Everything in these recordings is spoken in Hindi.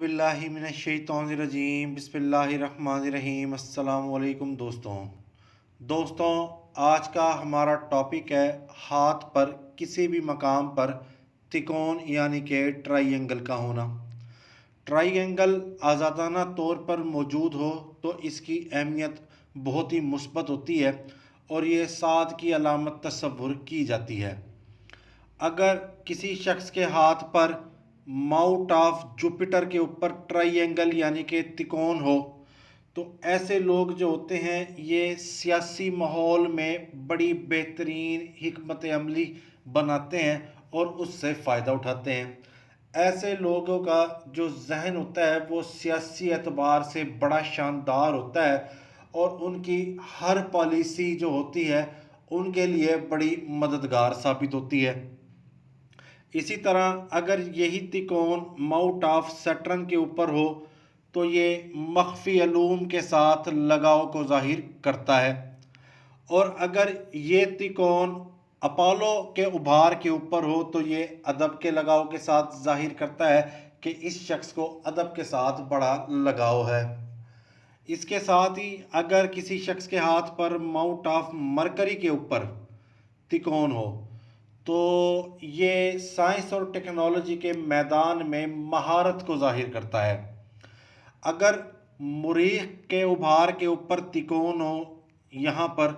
बिल्लाहिमिनश्शैतानिर्रजीम बिस्मिल्लाहिर्रहमानिर्रहीम अस्सलाम वालेकुम दोस्तों आज का हमारा टॉपिक है हाथ पर किसी भी मकाम पर तिकोन यानी कि ट्राइंगल का होना। ट्राइंगल आज़ादाना तौर पर मौजूद हो तो इसकी अहमियत बहुत ही मुस्बत होती है और ये साद की अलामत तस्वुर की जाती है। अगर किसी शख्स के हाथ पर माउंट ऑफ जुपिटर के ऊपर ट्राइंगल यानी कि तिकोन हो तो ऐसे लोग जो होते हैं ये सियासी माहौल में बड़ी बेहतरीन हिकमत अमली बनाते हैं और उससे फ़ायदा उठाते हैं। ऐसे लोगों का जो जहन होता है वो सियासी एतबार से बड़ा शानदार होता है और उनकी हर पॉलिसी जो होती है उनके लिए बड़ी मददगार साबित होती है। इसी तरह अगर यही तिकोन माउंट ऑफ सैटर्न के ऊपर हो तो ये मख्फी अलूम के साथ लगाव को जाहिर करता है और अगर ये तिकोन अपोलो के उभार के ऊपर हो तो ये अदब के लगाव के साथ जाहिर करता है कि इस शख्स को अदब के साथ बड़ा लगाव है। इसके साथ ही अगर किसी शख्स के हाथ पर माउंट ऑफ मरकरी के ऊपर तिकोन हो तो ये साइंस और टेक्नोलॉजी के मैदान में महारत को जाहिर करता है। अगर मुरीख के उभार के ऊपर तिकोन हो यहाँ पर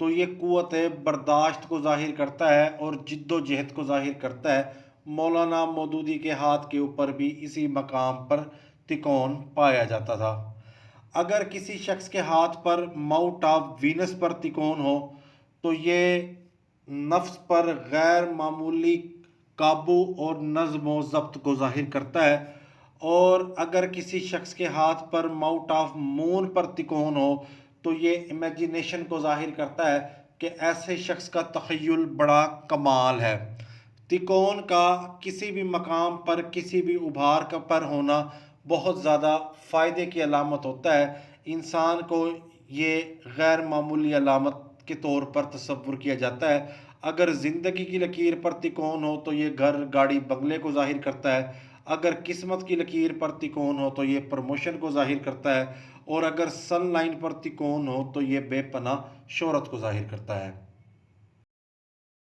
तो ये क़ुव्वत बर्दाश्त को जाहिर करता है और जिद्दोजहद को जाहिर करता है। मौलाना मौदूदी के हाथ के ऊपर भी इसी मकाम पर तिकोन पाया जाता था। अगर किसी शख्स के हाथ पर माउंट ऑफ वीनस पर तिकोन हो तो ये नफ्स पर गैर मामूली काबू और नज़्म व ज़ब्त को जाहिर करता है। और अगर किसी शख्स के हाथ पर माउंट ऑफ मून पर तिकोन हो तो ये इमेजिनेशन को जाहिर करता है कि ऐसे शख्स का तख़य्युल बड़ा कमाल है। तिकोन का किसी भी मकाम पर किसी भी उभार का पर होना बहुत ज़्यादा फ़ायदे की अलामत होता है। इंसान को ये गैर मामूली अलामत के तौर पर तस्वुर किया जाता है। अगर ज़िंदगी की लकीर पर तिकोन हो तो ये घर गाड़ी बंगले को जाहिर करता है। अगर किस्मत की लकीर पर तिकोन हो तो ये प्रमोशन को जाहिर करता है और अगर सन लाइन पर तिकोन हो तो ये बेपनाह शोहरत को जाहिर करता है।